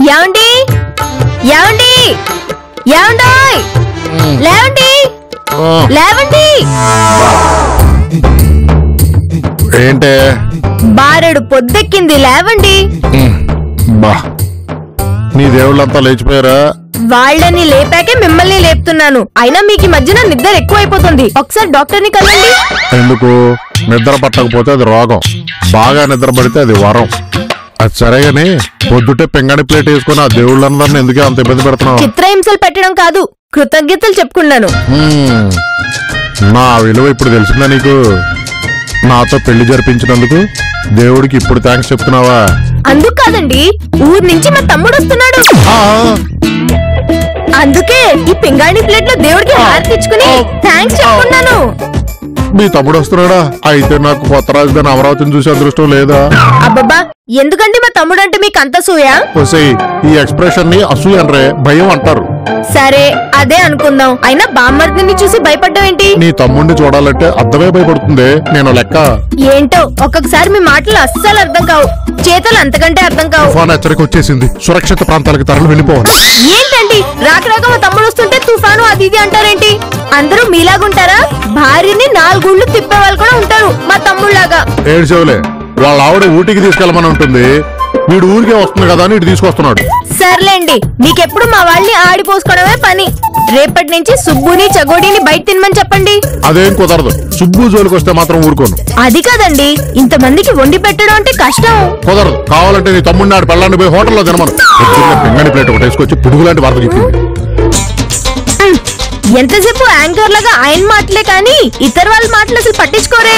యాండి యాండి యాండోయ్ లేవండి లేవండి. ఏంటే బారెడు పొద్దెక్కింది లేవండి. బా నీ దేవుళ్ళంతా లేచిపోయారా? వాళ్ళని లేపాకే మిమ్మల్ని లేపుతున్నాను. అయినా మీకు ఈ మధ్యన నిద్ర ఎక్కువైపోతుంది. ఒకసారి డాక్టర్ ని కలవండి. ఎందుకు? నిద్ర పట్టకపోతే అది రోగం, బాగా నిద్ర పడితే అది వరం. అది సరేగాని పొద్దుటే పింగాణి ప్లేట్ వేసుకుని ఆ దేవుళ్ళందరినీ ఎందుకే అంత ఇబ్బంది పెడుతున్నావు? చిత్రహింసలు పెట్టడం కాదు, కృతజ్ఞతలు చెప్పుకున్నాను. నా విలువ ఇప్పుడు తెలిసిందా నీకు? నాతో పెళ్లి జరిపించినందుకు దేవుడికి ఇప్పుడు థ్యాంక్స్ చెప్తున్నావా? అందుకు కాదండి, ఊరు నుంచి మా తమ్ముడు వస్తున్నాడు. అందుకే ఈ పింగాణి ప్లేట్ లో దేవుడికి హారతి ఇచ్చుకుని థ్యాంక్స్ చెప్పుకున్నాను. మీ తమ్ముడు వస్తున్నాడా? అయితే నాకు కొత్త రాజధాని అమరావతిని చూసే అదృష్టం లేదా? అబ్బబ్బా, ఎందుకండి మా తమ్ముడు అంటే మీకు అంత సూయా? ఈ ఎక్స్ప్రెషన్ ని అసూయ అనరే, భయం అంటారు. సరే అదే అనుకుందాం. అయినా బామ్మర్దిని చూసి భయపడ్డావేంటి? నీ తమ్ముడిని చూడాలంటే అర్థమే భయపడుతుంది. నేను లెక్క ఏంటో ఒక్కొక్కసారి మీ మాటలు అస్సలు అర్థం కావు, చేతలు అంతకంటే అర్థం కావు. తుఫాన్ హెచ్చరిక వచ్చేసింది, సురక్షిత ప్రాంతాలకు తరలి వెళ్ళిపోవాలి. ఏంటండి రాక రాక మా తమ్ముడు వస్తుంటే తుఫాను అది ఇది అంటారేంటి? అందరూ మీలాగుంటారా? భార్యని 4 గుళ్ళు తిప్పే వాళ్ళు కూడా ఉంటారు మా తమ్ముళ్లాగా. ఏడ్చేవులే, వాళ్ళ ఆవిడ ఊటికి తీసుకెళ్ళమని ఉంటుంది, వీడు ఊరికే వస్తుంది కదా అని ఇటు తీసుకొస్తున్నాడు. సర్లేండి, నీకెప్పుడు మా వాళ్ళని ఆడిపోసుకోవడమే పని. రేపటి నుంచి సుబ్బుని చగోడిని బయట తినమని చెప్పండి. అదేం కుదరదు, సుబ్బు జోలికి వస్తే మాత్రం ఊరుకోను. అది కాదండి, ఇంతమందికి వండి పెట్టడం అంటే కష్టం. కుదరదు, కావాలంటే నీ తమ్ముడిని ఆడి పెళ్ళాన్ని పోయి హోటల్లో తినమను. పింగని ప్లేట్ ఒకటి వేసుకొచ్చి పురుగులాంటి వార్త చెప్పింది. ఎంతసేపు యాంకర్ లాగా ఆయన మాటలే కానీ ఇతర వాళ్ళ మాటలు అసలు పట్టించుకోరే.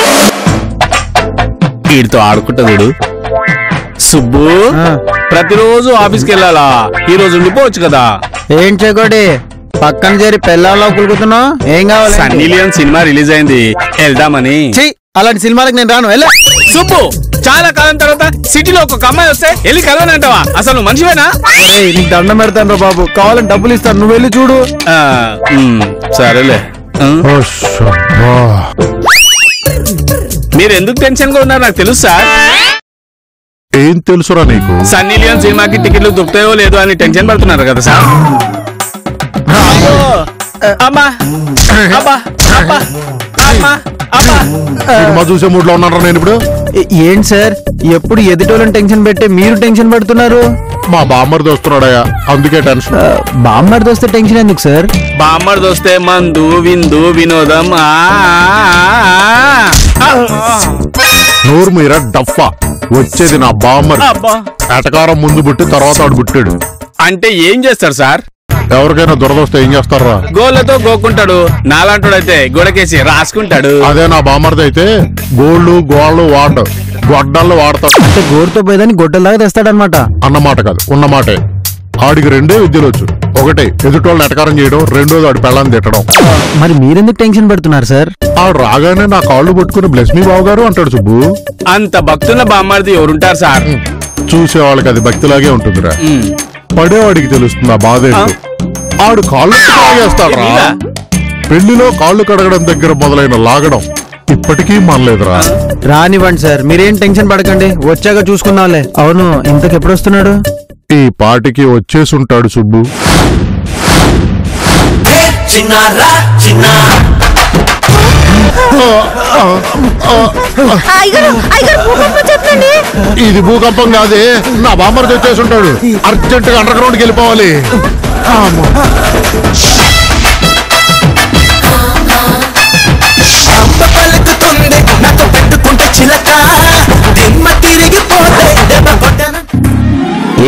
వీడితో ఆడుకుంటా చూడు. సుబ్బు ప్రతిరోజు ఆఫీస్కి వెళ్ళాలా? ఈ రోజు ఉండిపోవచ్చు కదా. ఏం చెకోటి పక్కన చేరి పెళ్ళాల్లో కులుకుతున్నావు? ఏం కావాలి? సన్నీ లియోన్ సినిమా రిలీజ్ అయింది, వెళ్దామని. అలాంటి సినిమాలకు నేను రాను. సుబ్బు, చాలా కాలం తర్వాత సిటీలో ఒక అమ్మాయి వస్తే వెళ్ళి కలవనంటావా? అసలు నువ్వు మనిషివేనా? నీకు దండం పెడతాను రా బాబు, కావాలని డబ్బులు ఇస్తాను, నువ్వు వెళ్ళి చూడు. సరేలే. మీరు ఎందుకు టెన్షన్ గా ఉన్నారు నాకు తెలుసు సార్. ఏం తెలుసురా నీకు? సన్నీ లియోన్ సినిమాకి టికెట్లు దొరుకుతాయో లేదో అని టెన్షన్ పడుతున్నారు కదా సార్. అమ్మా అబ్బా అబ్బా అమ్మా అబ్బా. సినిమా చూసే మూడ్ లో ఉన్నారా నేను ఇప్పుడు? ఏంటి సార్ ఎప్పుడు ఎదుటోళ్ళని టెన్షన్ పెట్టే మీరు టెన్షన్ పడుతున్నారు? మా బామ్మర్ది వస్తున్నాడయ్యా, అందుకే టెన్షన్. బామ్మర్ది వస్తే టెన్షన్ ఎందుకు సార్? బామ్మర్ది వస్తే మందు విందు వినోదం. నోరు మీరా డఫా, వచ్చేది నా బామ్మర్. ఎటకారం ముందు పుట్టి తర్వాత ఆడు పుట్టాడు. అంటే ఏం చేస్తారు సార్? ఎవరికైనా దురదొస్తే ఏం చేస్తారా? గోళ్ళతో గోకుంటాడు, నాలాంటోడైతే గోడకేసి రాసుకుంటాడు. అదే నా బామ్మర్ది అయితే గోళ్ళు గోళ్ళు గొడ్డళ్ళు వాడతాడు. అంటే గోరుతో పోయేదాన్ని గొడ్డల్లాగా తెస్తాడనమాట. అన్నమాట కాదు, ఉన్నమాటే. ఆడికి 2 విద్యలు వచ్చు. ఒకటి ఎదుటోళ్ళని ఎటకారం చేయడం, రెండోది ఆడి పెళ్ళాన్ని తిట్టడం. మరి మీరెందుకు టెన్షన్ పడుతున్నారు సార్? ఆడు రాగానే నా కాళ్ళు పట్టుకుని బ్లెస్ మీ బాబు గారు అంటాడు. సుబ్బు, అంత భక్తుల బామ్మర్ది ఎవరుంటారు సార్? చూసేవాళ్ళకి అది భక్తిలాగే ఉంటుందిరా, పడేవాడికి తెలుస్తుంది ఆ బాధ ఏంటో. ఆడు కాళ్ళు లాగేస్తాడు. పెళ్లిలో కాళ్ళు కడగడం దగ్గర మొదలైన లాగడం ఇప్పటికీ మానలేదురా. రానివ్వండి సార్, మీరేం టెన్షన్ పడకండి, వచ్చాక చూసుకుందాంలే. అవును, ఇంతకెప్పుడు వస్తున్నాడు? ఈ పాటికి వచ్చేసుంటాడు సుబ్బు. ఇది భూకంపం కాదే, నా బామ్మర్ది వచ్చేసుంటాడు. అర్జెంట్ గా అండర్ గ్రౌండ్కి వెళ్ళిపోవాలి.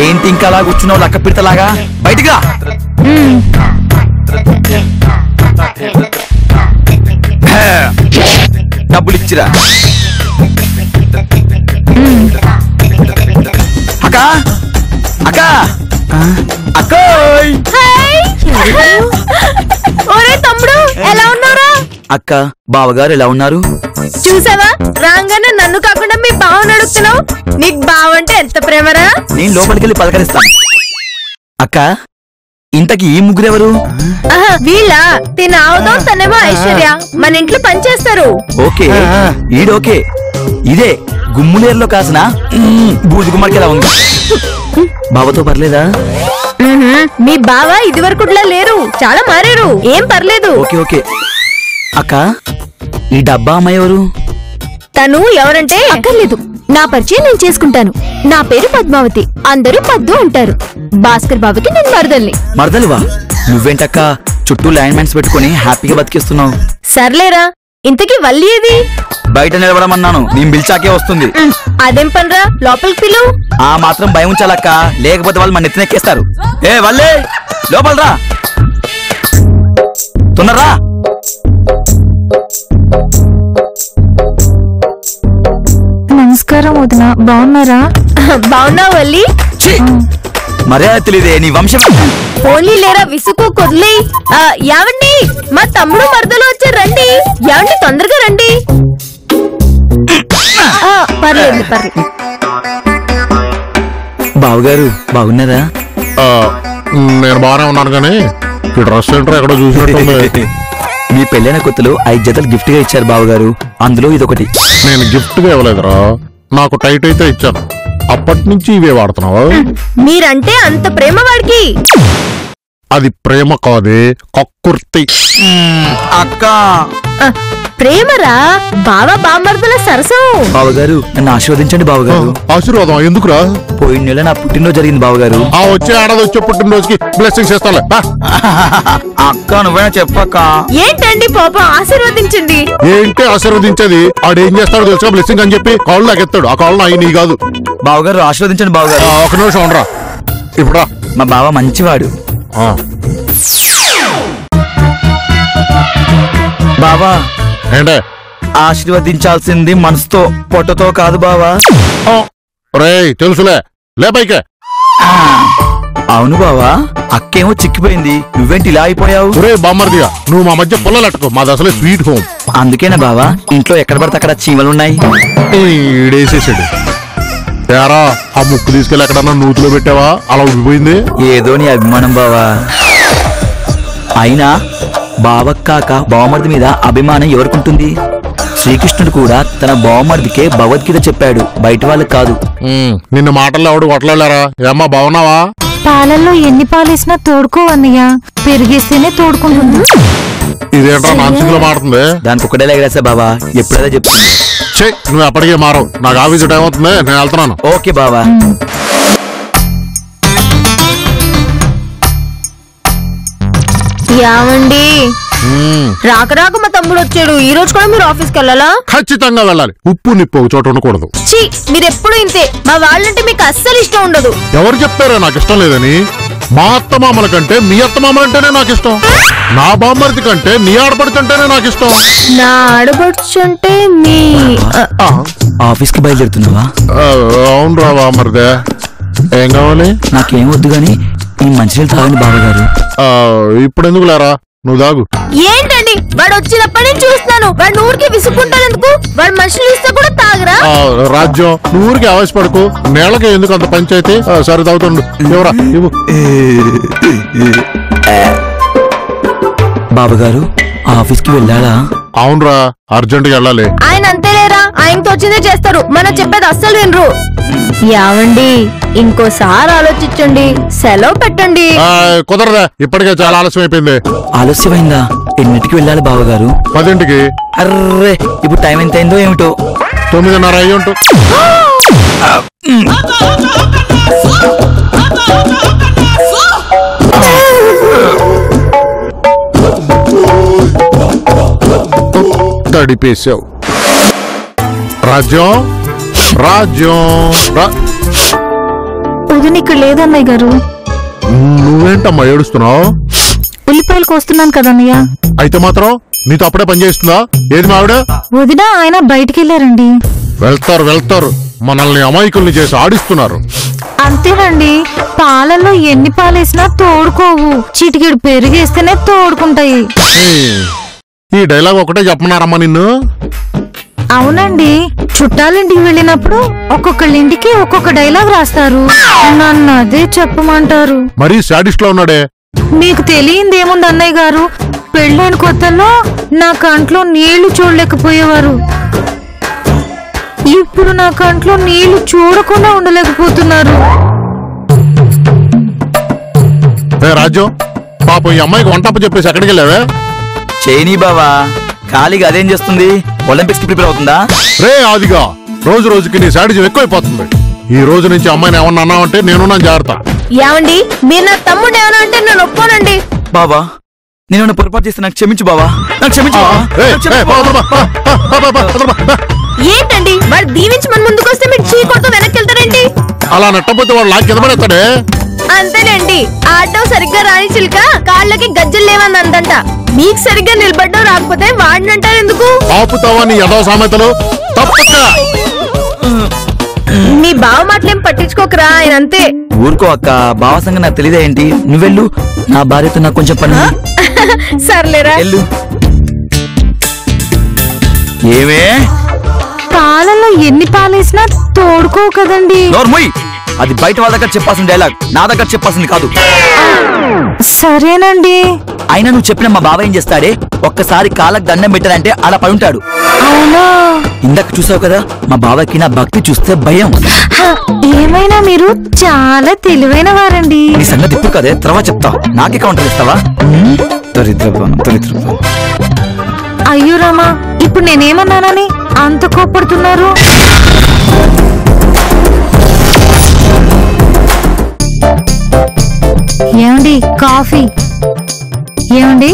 ఏంటి ఇంకా అలా కూర్చున్నావు లక్క పిడతలాగా? బయటిగా డబ్బులు ఇచ్చిరా. అక్క అక్క అక్కోయ్. తమ్ముడు ఎలా ఉన్నారా? అక్క బావగారు ఎలా ఉన్నారు? చూసావా, రాగానే నన్ను కాకుండా మీ బావని అడుగుతున్నావు. నీకు బావంటే ఎంత ప్రేమరా? నేను లోపలికి వెళ్ళి పలకరిస్తాను. అక్క ఇంతకి ఈ ముగ్గురెవరు? వీళ్ళ తిన ఆవుదాం తనేమో ఐశ్వర్య మన ఇంట్లో పనిచేస్తారు. ఓకే ఈడోకే. ఇదే గుమ్ములేరులో కాసిన బూజు గుమ్మడికి ఉంది. బావతో పర్లేదా? మీ బావ ఇది వరకుట్లా లేరు, చాలా మారారు. ఏం పర్లేదు. Okay okay. అక్క ఈ డబ్బా అమ్మాయి ఎవరు? తను ఎవరంటే అక్కర్లేదు, నా పరిచయం నేను చేసుకుంటాను. నా పేరు పద్మావతి, అందరూ పద్దు అంటారు. భాస్కర్ బాబుకి నేను మరదల్ని. మరదలువా? నువ్వేంటక్క చుట్టూ ల్యాండ్ మైన్స్ పెట్టుకుని హ్యాపీగా బతికిస్తున్నావు? సర్లేరా, ఇంతకీ వల్లి ఏది? బయట నిలబడమన్నాను, నేను పిలిచాకే వస్తుంది. అదేం పనిరా, లోపలికి పిలువు. ఆ మాత్రం భయం ఉంచాలక్క, లేకపోతే వాళ్ళు మన నెత్తినెక్కేస్తారు. ఏ వల్లే లోపలరా, తొందరరా. నమస్కారం వదిన, బాగున్నారా? బాగున్నావు వల్లి? మర్యాద తెలియదే నీ వంశం. ఓన్లీ లేరా విసుకు కొద్లీ. యావండి, మా తమ్ముడు మరదలు వచ్చారు, రండి. యావండి, తొందరగా రండి. పర్లేదు పర్లేదు. బావగారు బాగున్నారా? నేను బాగానే ఉన్నాను కానీ ఈ డ్రెస్ సెంటర్ ఎక్కడో చూసినట్టుంది. మీ పెళ్ళైన కొత్తలో 5 జతలు గిఫ్ట్ గా ఇచ్చారు బావగారు, అందులో ఇదొకటి. నేను గిఫ్ట్ గా ఇవ్వలేదురా, నాకు టైట్ అయితే ఇచ్చాను. అప్పటి నుంచి ఇవే వాడుతున్నావా? మీరంటే అంత ప్రేమ వాడికి. అది ప్రేమ కాదే, కక్కుర్తి. అక్క ప్రేమరా, బావా బామర్దుల సరసం. బావగారు నన్ను ఆశీర్వదించండి బావగారు. ఆశీర్వాదం ఎందుకురా? పోయిన నెల నా పుట్టినరోజు జరిగింది బావగారు. ఆ వచ్చే ఏడాది వచ్చే పుట్టినరోజుకి బ్లెస్సింగ్స్ ఇస్తాలే. అక్క నువ్వైనా చెప్పక్క. ఏంటండి పాపం, ఆశీర్వదించండి. ఏంటి ఆశీర్వదించేది? ఆడేం చేస్తాడో తెలుసా? బ్లెస్సింగ్ అని చెప్పి కాళ్ళు నాకెత్తాడు. ఆ కాళ్ళు అయి నీ కాదు. బావగారు ఆశీర్వదించండి బావగారు. ఒక నిమిషం ఉండరా, ఇప్పుడా. మా బావ మంచివాడు. బావా ఏంటే? ఆశీర్వదించాల్సింది మనసుతో, పొట్టతో కాదు బావా. రేయ్ తెలుసులే, లే పైకే. అవును బావా, అక్కేమో చిక్కిపోయింది, నువ్వేంటి ఇలా అయిపోయావు? రే బామ్మర్దిగా, నువ్వు మా మధ్య పుల్లలెట్టుకో, మాది అసలే స్వీట్ హోమ్. అందుకేనా బావా ఇంట్లో ఎక్కడ పడితే అక్కడ చీమలున్నాయి? ఈడేసేసాడు. తేరా, ఆ ముక్కు తీసుకెళ్ళి ఎక్కడన్నా నూతులో పెట్టావా? అలా ఉడిపోయింది. ఏదో నీ అభిమానం బావా. అయినా బావక్కాక బావమర్ది మీద అభిమానం ఎవరికుంటుంది? శ్రీకృష్ణుడు కూడా తన బావమర్దికే భగవద్గీత చెప్పాడు, బయట వాళ్ళకి కాదు. నిన్న మాటల్లో ఎవడు కొట్టలేరా? ఏమ్మా బాగున్నావా? పాలల్లో ఎన్ని పాలేసినా తోడుకోవన్నయ్యా, పెరిగేస్తేనే తోడుకుంటుంది. ఇదేంట్రా నాన్సింగ్ లో మారుతుంది? దానికి ఒకటే లేగలేసా బావా, ఎప్పుడైనా చెప్తుంది. నువ్వు ఎప్పటికీ మారవు. నాకు ఆఫీసు టైం అవుతుంది, నేను వెళ్తున్నాను. ఓకే బావా. యావండి, రాక రాక మా తమ్ముడు వచ్చాడు. ఈ రోజు కూడా మీరు ఆఫీస్కి వెళ్ళాలా? ఖచ్చితంగా వెళ్ళాలి. ఉప్పు నిప్పు ఒక చోట ఉండకూడదు. ఛీ, మీరెప్పుడు ఇంతే. మా వాళ్ళంటే మీకు అస్సలు ఇష్టం ఉండదు. ఎవరు చెప్పారా నాకు ఇష్టం లేదని? మా అత్తమామల కంటే మీ అత్తమామలంటేనే నాకు ఇష్టం. నా బామ్మర్ది కంటే నీ ఆడపడుతుంటేనే నాకు ఇష్టం. నా ఆడబడుచుంటే మీ ఆఫీస్ కి బయలుదేరుతున్నావా? అవును రా బామ్మర్దే. ఏం కావాలి? నాకేం వద్దు గాని ఈ మంచినీళ్ళు తాగండి బావగారు. ఇప్పుడు ఎందుకు లేరా, నువ్వు తాగు. ఏంటండి, వాడు వచ్చినప్పటి నుంచి చూస్తున్నాను. వాడు ఊరికి విసుక్కుంటాను ఎందుకు? వాడు మనుషులు ఇస్తే కూడా తాగరా? రాజ్యం, నువ్వు ఊరికి ఆవేశపడకు. నేలకి ఎందుకు అంత పంచాయతీ? సరే తాగుతుండు. ఎవరా ఇవ్వు. బావగారు ఆఫీస్ కి వెళ్ళాలా? అవునరా, అర్జెంట్ గా వెళ్ళాలి. ఆయన అంతేలేరా, ఆయనతో వచ్చిందే చేస్తారు. మనం చెప్పేది అస్సలు వినరు. యావండి, ఇంకోసారి ఆలోచించండి, సెలవు పెట్టండి. కుదరదా, ఇప్పటికే చాలా ఆలస్యం అయిపోయింది. ఆలస్యమైందా? ఎన్నింటికి వెళ్ళాలి బావగారు? 10ంటికి. అర్రే, ఇప్పుడు టైం ఎంత అయిందో ఏమిటో. 9:30 అయ్యి ఉంటూ. తడిపేశావు. రాజ్యం, రాజ్యం. వదిన ఇక్కడ లేదన్నయ్య గారు. నువ్వేంటమ్మా ఏడుస్తున్నావు? ఉల్లిపాయలు కోస్తున్నాను కదన్నయ్య. అయితే మాత్రం నీతో అప్పుడే పని చేస్తుందా? ఏది మావిడ? వదిన ఆయన బయటికి వెళ్ళారండి. వెళ్తారు. మనల్ని అమాయకుల్ని చేసి ఆడిస్తున్నారు. అంతేనండి, పాలల్లో ఎన్ని పాలేసినా తోడుకోవు, చిటికెడు పెరిగేస్తేనే తోడుకుంటాయి. ఈ డైలాగ్ ఒకటే చెప్పమన్నారమ్మా నిన్ను? అవునండి, చుట్టాలింటికి వెళ్ళినప్పుడు ఒక్కొక్కళ్ళింటికి ఒక్కొక్క డైలాగ్ రాస్తారు. నన్ను అదే చెప్పమంటారు. మరీ సాడిస్ట్ లో ఉన్నాడే, మీకు తెలియందేముంది అన్నయ్య గారు, పెళ్ళైన కొత్తలో నా కంట్లో నీళ్లు చూడలేకపోయేవారు. ఇప్పుడు నా కంట్లో నీళ్లు చూడకుండా ఉండలేకపోతున్నారు. రాజ్యం పాపం ఈ అమ్మాయికి వంటప్ప చెప్పేసి ఎక్కడికి వెళ్ళావే? చేయనీ బావా, ఖాళీగా అదేం చేస్తుంది? ఒలింపిక్స్ కి ప్రిపేర్ అవుతుందా? రే ఆదిగా, రోజు రోజుకి నీ శాడిజం ఎక్కువైపోతుంది. ఈ రోజు నుంచి అమ్మాయిని ఏమన్నా అన్నావంటే నేనున్నాను, జాగ్రత్త. ఏమండి, మీరు నా తమ్ముడు ఏమన్నా అంటే నేను ఒప్పుకోనండి. బావా, నేను పొరపాటు చేస్తే నాకు క్షమించు బావా, నాకు క్షమించు బావా. ఏంటండి వాడు దీవించి మన ముందుకు వస్తే మీరు చీకొడుతూ వెనక్కి వెళ్తారేంటి? అలా నెట్టపోతే వాడు లాక్ కింద పడేస్తాడే. అంతేనండి, ఆటో సరిగ్గా రాని చిలుక కాళ్ళకి గజ్జలు లేవని అందంట. మీకు సరిగ్గా నిలబడ్డం రాకపోతే వాడినంటారు ఎందుకు? ఆపుతావా నీ యదో సామెతలు? తప్పక మీ బావ మాటలేం పట్టించుకోకరా, ఆయన అంతే. ఊరుకో అక్క, బావ సంగతి నాకు తెలియదా ఏంటి? నువ్వెళ్ళు, నా భార్యతో నాకు కొంచెం పని. సర్లేరా. వెళ్ళు. ఏమే పాలలో ఎన్ని పాలేసినా తోడుకో కదండి. నోర్ముయ్, అది బయట వాళ్ళ దగ్గర చెప్పాల్సిన డైలాగ్, నా దగ్గర చెప్పాల్సింది కాదు. సరేనండి. అయినా నువ్వు చెప్పిన మా బావ ఏం చేస్తాడే, ఒక్కసారి కాళ్ళకు దండం పెట్టాలంటే అలా పడి ఉంటాడు. అవునా? ఇందాక చూసావు కదా, మా బావకి నా భక్తి చూస్తే భయం. ఏమైనా మీరు చాలా తెలివైన వారండి. నీ సంగతి ఇప్పుడు కదే, తర్వాత చెప్తా. నాకే కౌంటర్ ఇస్తావా? దరిద్రపు. అయ్యో రామా, ఇప్పుడు నేనేమన్నానని అంత కోపడుతున్నారు? ఏమండి, కాఫీ. ఏమండి,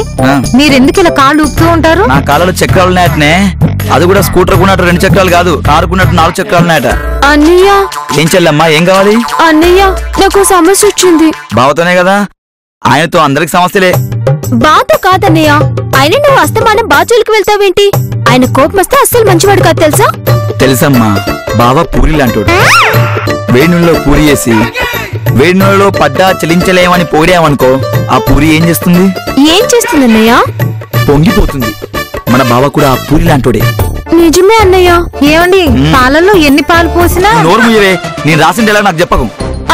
మీరెందుకు ఇలా కాళ్ళు ఊపుతూ ఉంటారు? నా కాళ్ళలో చక్రాలు నాటనే, అది కూడా స్కూటర్ కొన్నట్టు 2 చక్రాలు కాదు, కారు కొన్నట్టు 4 చక్రాలు నాట. అన్నయ్య. ఏం చెల్లమ్మా, ఏం కావాలి? అన్నయ్య, నాకు సమస్య వచ్చింది. బావతోనే కదా, ఆయనతో అందరికి సమస్యలే. బాతో కాదన్నయ్య, ఆయన నువ్వు అస్తమానం బాచోలికి వెళ్తావేంటి? ఆయన కోపం వస్తే అస్సలు మంచివాడు కాదు తెలుసా? తెలుసమ్మా, బావ పూరి లాంటోడు. వేడి నూనెలో పూరి వేసి వేడి నూనెలో పడ్డా చెలించలేమని పోడామనుకో, ఆ పూరి ఏం చేస్తుంది? ఏం చేస్తుందన్నయ్య? పొంగిపోతుంది. మన బావ కూడా ఆ పూరి లాంటోడే. నిజమే అన్నయ్య. ఏమండి, పాలల్లో ఎన్ని పాలు పోసినా నోరు ముయ్యవే, నేను రాసిన డైలాగ్ నాకు చెప్పకు.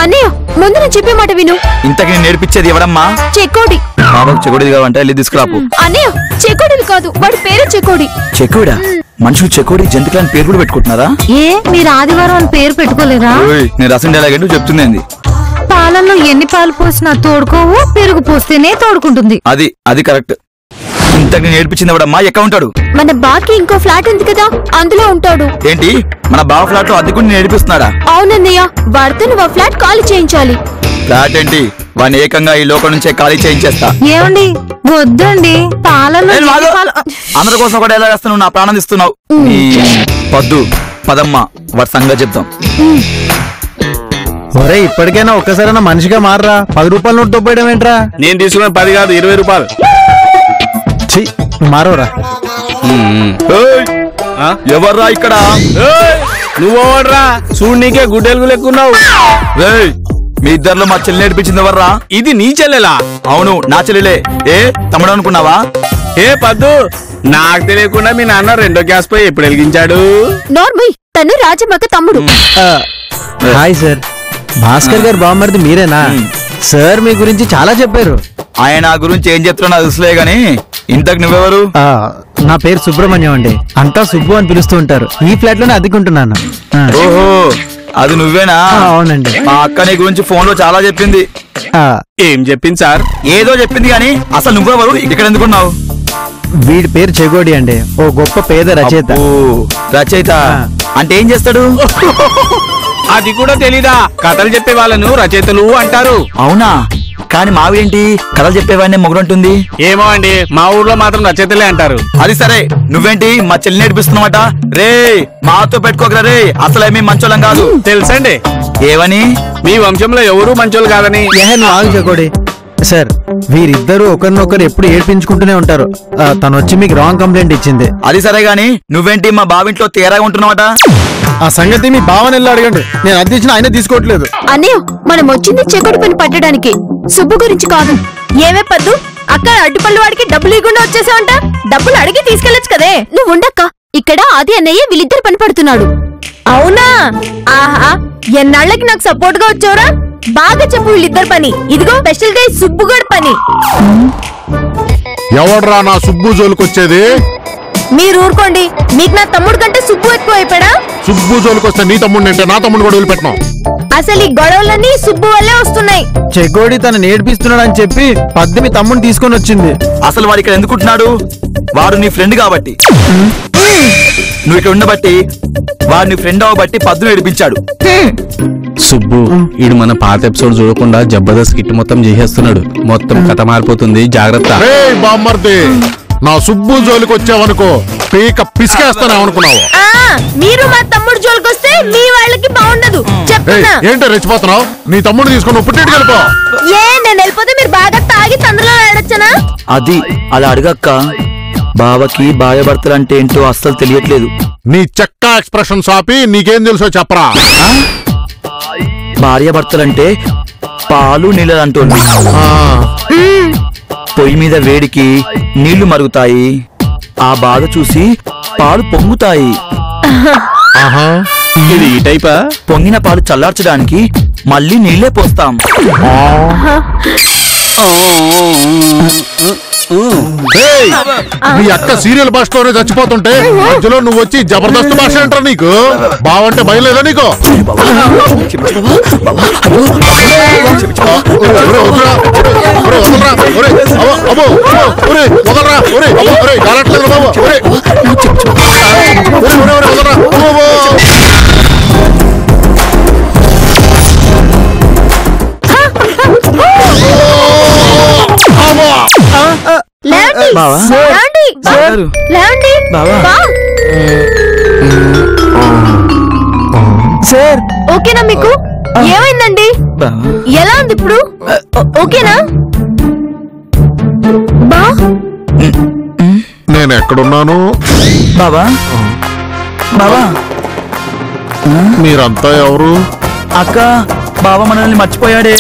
అన్నయ్య, ముందు నేను చెప్పే మాట విను. ఇంతకి నేను నేర్పించేది ఎవడమ్మా? చెకోడి. బాబాకు చెకోడిది కావంటే వెళ్ళి తీసుకురాపు. అన్నయ్య, చెకోడిది కాదు, వాడి పేరే చెకోడి. చెకోడా? మనుషులు చెకోడి జంతువులని పేరు కూడా పెట్టుకుంటున్నారా? ఏ, మీరు ఆదివారం అని పేరు పెట్టుకోలేదా? నేను రాసిన డైలాగ్ ఏంటో చెప్తుంది. పాలల్లో ఎన్ని పాలు పోసినా తోడుకోవు, పెరుగు పోస్తేనే తోడుకుంటుంది. అది కరెక్ట్. ఇంతకు నేను నేర్పించింది ఎవడమ్మా? ఎక్కడ ఉంటాడు? మన బాకి ఇంకో ఫ్లాట్ ఉంది కదా, అందులో ఉంటాడు. ఏంటి, మన బావ ఫ్లాట్ లో అద్దెకుని నేర్పిస్తున్నాడా? అవునన్నయ్య, వాడితో నువ్వు ఆ ఫ్లాట్ ఖాళీ చేయించాలి. ఫ్లాట్ ఏంటి, వాడిని ఏకంగా ఈ లోకం నుంచే ఖాళీ చేయించేస్తా. ఏమండి, వద్దండి. పాలలో అందరి కోసం ఒక డైలాగ్ వేస్తాను, నా ప్రాణం ఇస్తున్నావు. పద్దు పదమ్మా, వాడి సంగతి చెప్తాం. ఒరే, ఇప్పటికైనా ఒక్కసారైనా మనిషిగా మారరా. 10 రూపాయల నోట్ దొబ్బేయడం ఏంట్రా? నేను తీసుకున్న 10 కాదు 20 రూపాయలు. మారోరా. ఎవర్రా ఇక్కడ? నువ్వోడ్రా, చూడు నీకే గుడ్డెలుగు లెక్కున్నావు. మీ ఇద్దరిలో మా చెల్లి నేర్పించింది ఎవర్రా? ఇది నీ చెల్లెలా? అవును, నా చెల్లెలే. ఏ తమ్ముడు అనుకున్నావా? ఏ పద్దు, నాకు తెలియకుండా మీ నాన్న 2వ గ్యాస్ పై ఎప్పుడు వెలిగించాడు? నార్మల్, తను రాజమ్మక్క తమ్ముడు. హాయ్ సార్, భాస్కర్ గారు బామ్మర్ది మీరేనా? సార్ మీ గురించి చాలా చెప్పారు. ఆయన గురించి ఏం చెప్తున్నా తెలుసులే గాని, ఇంతకు నువ్వెవరు? నా పేరు సుబ్రహ్మణ్యం అండి, అంతా సుబ్బు అని పిలుస్తూ ఉంటారు. ఈ ఫ్లాట్ లోనే అద్దెకుంటున్నాను. ఓహో, అది నువ్వేనా? అవునండి. మా అక్క నీ గురించి ఫోన్ లో చాలా చెప్పింది. ఏం చెప్పింది సార్? ఏదో చెప్పింది గాని అసలు నువ్వెవరు, ఇక్కడ ఎందుకున్నావు? వీడి పేరు చెగోడి అండి, ఓ గొప్ప పేద రచయిత. రచయిత అంటే ఏం చేస్తాడు? అది కూడా తెలీదా? కథలు చెప్పే వాళ్ళను రచయితలు అంటారు. అవునా? కానీ మావేంటి, కథలు చెప్పేవాడిని మొగుడుంటుంది. ఏమో అండి, మా ఊర్లో మాత్రం రచయితలే అంటారు. అది సరే, నువ్వేంటి మా చెల్లి నేర్పిస్తున్నావట? రే, మాతో పెట్టుకోకరా రే, అసలేమీ మంచోళ్ళం కాదు. తెలుసండి. ఏవని? మీ వంశంలో ఎవరు మంచోళ్ళు కాదని. ఆగు చెగోడి. సార్, వీరిద్దరూ ఒకరినొకరు ఎప్పుడు ఏడ్పించుకుంటూనే ఉంటారు. తను వచ్చి మీకు రాంగ్ కంప్లైంట్ ఇచ్చింది. అది సరే గాని, నువ్వేంటి మా బావింట్లో తేరాగా ఉంటున్నావట? ఆ సంగతి మీ బావని వెళ్ళి అడగండి, నేను అద్దె ఇచ్చిన ఆయన తీసుకోవట్లేదు. అన్నయ్య, మనం వచ్చింది చెకోడి పని పట్టడానికి, సుబ్బు గురించి కాదు. ఏమే పద్దు, అక్క అడ్డుపల్లి వాడికి డబ్బులు ఇవ్వకుండా వచ్చేసావంట. డబ్బులు అడిగి తీసుకెళ్లొచ్చు కదే. నువ్వు ఉండక్క, ఇక్కడ ఆది అన్నయ్య వీళ్ళిద్దరు పని పడుతున్నాడు. అవునా? ఆహా, ఎన్నాళ్ళకి నాకు సపోర్ట్ గా వచ్చావురా. బాగా చెప్పు వీళ్ళిద్దరు పని. ఇదిగో స్పెషల్ గా సుబ్బుగడ్ పని. ఎవడ్రా నా సుబ్బు జోలికొచ్చేది? మీరు ఊరుకోండి. మీకు నా తమ్ముడు కంటే సుబ్బు ఎక్కువ అయిపోయాడా? సుబ్బు జోలికొస్తే నీ తమ్ముడిని అంటే నా తమ్ముడు కూడా వదిలిపెట్టను. అసలు ఈ గొడవలన్నీ సుబ్బు వల్లే వస్తున్నాయి. చెగోడి తను నేర్పిస్తున్నాడని చెప్పి పద్మి తమ్ముడిని తీసుకొని వచ్చింది. అసలు వాడు ఇక్కడ ఎందుకుంటున్నాడు? వాడు నీ ఫ్రెండ్ కాబట్టి. నువ్వు ఇక్కడ ఉండబట్టి వాడు నీ ఫ్రెండ్ అవ్వబట్టి పద్దును ఏడిపించాడు. సుబ్బు ఈడు మన పాత ఎపిసోడ్ చూడకుండా జబర్దస్త్ కిట్ మొత్తం చేసేస్తున్నాడు. మొత్తం కథ మారిపోతుంది, జాగ్రత్త. బామ్మర్ది, నా సుబ్బు జోలికొచ్చావనుకో పీక పిసికేస్తానేమనుకున్నావు. మీరు మా తమ్ముడు జోలికొస్తే మీ వాళ్ళకి బాగుండదు చెప్తున్నా. ఏంటో రెచ్చిపోతున్నావు? నీ తమ్ముడు తీసుకుని పుట్టింటికి వెళ్ళిపో. నేను వెళ్ళిపోతే మీరు బాగా తాగి తండ్రిలో ఆడొచ్చనా? అది అలా అడగక్క. బావకి భార్యాభర్తలు అంటే ఏంటో అస్సలు తెలియట్లేదు. నీ చెక్క ఎక్స్ప్రెషన్ ఆపి నీకేం తెలుసో చెప్పరా. భార్యాభర్తలంటే పాలు నీళ్ళు అంటుంది. పొయ్యి మీద వేడికి నీళ్లు మరుగుతాయి. ఆ బాధ చూసి పాలు పొంగుతాయి. ఇది ఈ టైపా? పొంగిన పాలు చల్లార్చడానికి మళ్ళీ నీళ్లే పోస్తాం. నీ అక్క సీరియల్ భాషలోనే చచ్చిపోతుంటే మధ్యలో నువ్వు వచ్చి జబర్దస్త్ భాష అంటారా? నీకు బావంటే భయం లేదా నీకు? సార్ ఓకేనా మీకు? ఏమైందండి? ఎలా ఉంది ఇప్పుడు? ఓకేనా? బా నేను ఎక్కడున్నాను? బావా బావా మీరంతా ఎవరు? అక్క బావ మనల్ని మర్చిపోయాడే.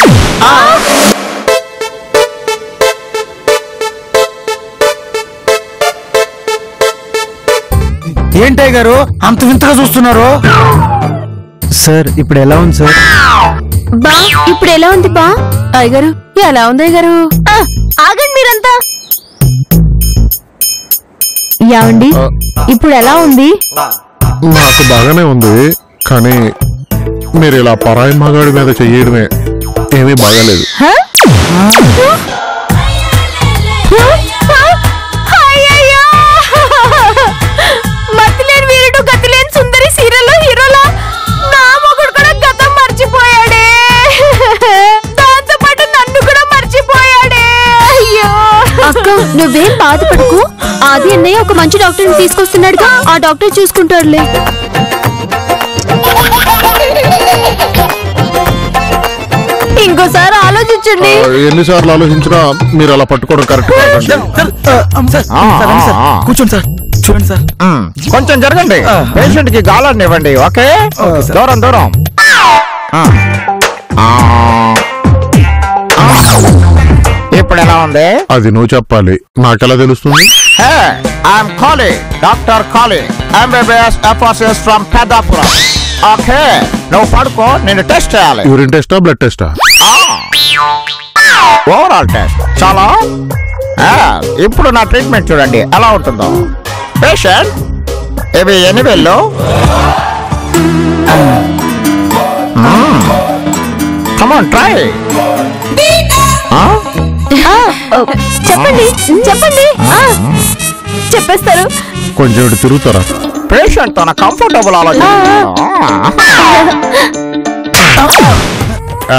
ఏంటయ్య గారు అంత వింతగా చూస్తున్నారు? సార్ ఇప్పుడు ఎలా ఉంది సార్? బా ఇప్పుడు ఎలా ఉంది బా? అయ్యగారు ఎలా ఉంది అయ్యగారు? ఆగండి మీరంతా. యావండి ఇప్పుడు ఎలా ఉంది? నాకు బాగానే ఉంది, కానీ మీరు ఇలా పరాయి మగాడి మీద చెయ్యడమే ఏమీ బాగాలేదు. మతిలేని వీరుడు గతిలేని సుందరి సీరియల్లో హీరోలా నా మొగుడు కూడా గతం మర్చిపోయాడే. దాంతో పాటు నన్ను కూడా మర్చిపోయాడే. అయ్యో అక్క నువ్వేం బాధపడకు. ఆది అన్నయ్య ఒక మంచి డాక్టర్ని తీసుకొస్తున్నాడుగా, ఆ డాక్టర్ చూసుకుంటారులే. ఇంకోసారి ఆలోచించండి. ఎన్నిసార్లు ఆలోచించినా మీరు అలా పట్టుకోవడం కరెక్ట్ కూర్చోండి సార్, చూడండి సార్. కొంచెం జరగండి, పేషెంట్ కి గాలాన్ని ఇవ్వండి. ఓకే దూరం దూరం. ఇప్పుడు ఎలా ఉంది? అది నువ్వు చెప్పాలి, నాకెలా తెలుస్తుంది? I'm calling doctor calling MBBS FRCS from Peddapuram. Okay నువ్వు పడుకో, నేను టెస్ట్ చేయాలి. యూరిన్ టెస్టా బ్లడ్ టెస్టా? ఓవరాల్ టెస్ట్ చాలా. ఇప్పుడు నా ట్రీట్మెంట్ చూడండి ఎలా ఉంటుందో. పేషెంట్ ఇవి ఎన్ని వేళ్ళు? కమాన్ ట్రై. చెప్పండి చెప్పండి. చెప్పేస్తారు. కొంచెం ఇటు తిరుగుతారా? పేషెంట్ తన కంఫర్టబుల్ ఆలోచన.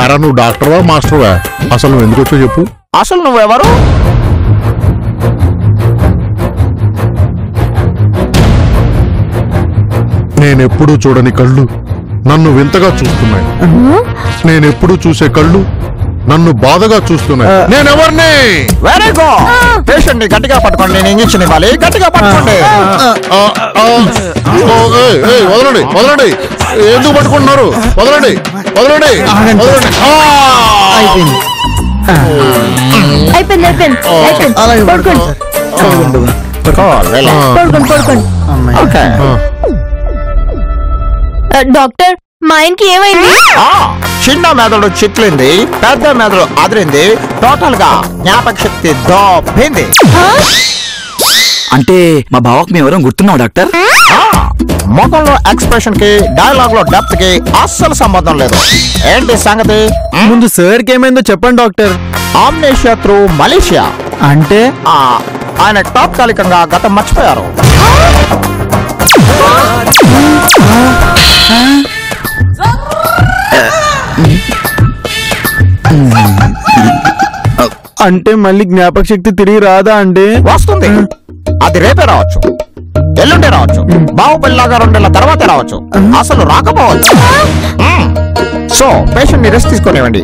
ఎరా నువ్వు డాక్టర్వా మాస్టర్వా? అసలు నువ్వు ఎందుకు వచ్చావు చెప్పు. అసలు నువ్వెవరు? నేనెప్పుడూ చూడని కళ్ళు నన్ను వింతగా చూస్తున్నాయి. నేనెప్పుడూ చూసే కళ్ళు నన్ను బాధగా చూస్తున్నాయి. నేనెవరిని? Very good. పేషెంట్ ని గట్టిగా పట్టుకోండి, నేను ఇంజెక్షన్ ఇవ్వాలి. గట్టిగా పట్టుకోండి. వదలండి వదలండి, ఎందుకు పట్టుకుంటున్నారు? వదలండి వదలండి వదలండి. అయిపోయింది అయిపోయింది అయిపోయింది. పడుకోండి పడుకోండి పడుకోండి. డాక్టర్ మా ఆయనకి ఏమైంది? చిన్న మెదడు చిట్లింది, పెద్ద మెదడు అదిరింది, టోటల్ గా జ్ఞాపక శక్తి దోపింది. అంటే మా బావకు మేము గుర్తున్నాం డాక్టర్. ముఖంలో ఎక్స్ప్రెషన్ కి డైలాగ్ లో డెప్త్ కి అస్సలు సంబంధం లేదు. ఏంటి సంగతి? ముందు సార్ కి ఏమైందో చెప్పండి డాక్టర్. Amnesia through Malaysia. అంటే ఆయన తాత్కాలికంగా గతం మర్చిపోయారు. అంటే మళ్ళీ జ్ఞాపక శక్తి తిరిగి రాదా అండి? వస్తుంది. అది రేపే రావచ్చు, ఎల్లుండే రావచ్చు, బాహుబలిలాగా 2 నెలల తర్వాతే రావచ్చు, అసలు రాకపోవచ్చు. సో పేషెంట్ ని రెస్ట్ తీసుకునేవ్వండి.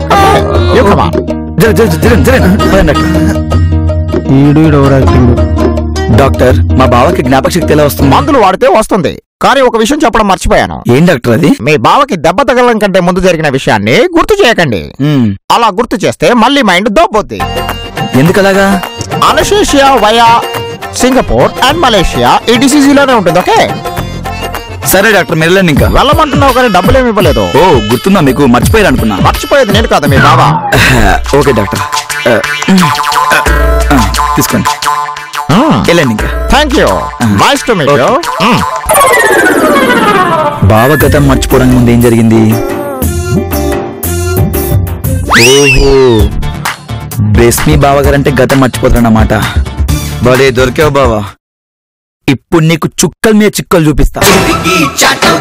డాక్టర్ మా బావకి జ్ఞాపక శక్తి ఎలా వస్తుంది? మందులు వాడితే వస్తుంది. కానీ ఒక విషయం చెప్పడం మర్చిపోయాను. ఏం డాక్టర్ అది? మీ బావకి దెబ్బ తగలడం కంటే ముందు జరిగిన విషయాన్ని గుర్తు చేయకండి. అలా గుర్తు చేస్తే మళ్ళీ మైండ్ దోబ్బొద్ది. ఎందుకలాగా? Anaesthesia via Singapore and Malaysia ఈ డిసీజ్ లోనే ఉంటుంది. ఓకే సరే డాక్టర్ మీరు వెళ్ళండి. ఇంకా వెళ్ళమంటున్నావు కానీ డబ్బులేమి ఇవ్వలేదు. ఓ గుర్తుందా మీకు? మర్చిపోయారు అనుకున్నా. మర్చిపోయేది నేను కాదా మీ బావ. ఓకే డాక్టర్ తీసుకోండి వెళ్ళండి. ఇంకా thank you. Nice to meet you. బావ గతం మర్చిపోవడానికి ముందు ఏం జరిగింది? ఓహో బెస్మి బావగారంటే గతం మర్చిపోతారన్నమాట. భలే దొరికావు బావా. ఇప్పుడు నీకు చుక్కల మీద చిక్కలు చూపిస్తా. చాటో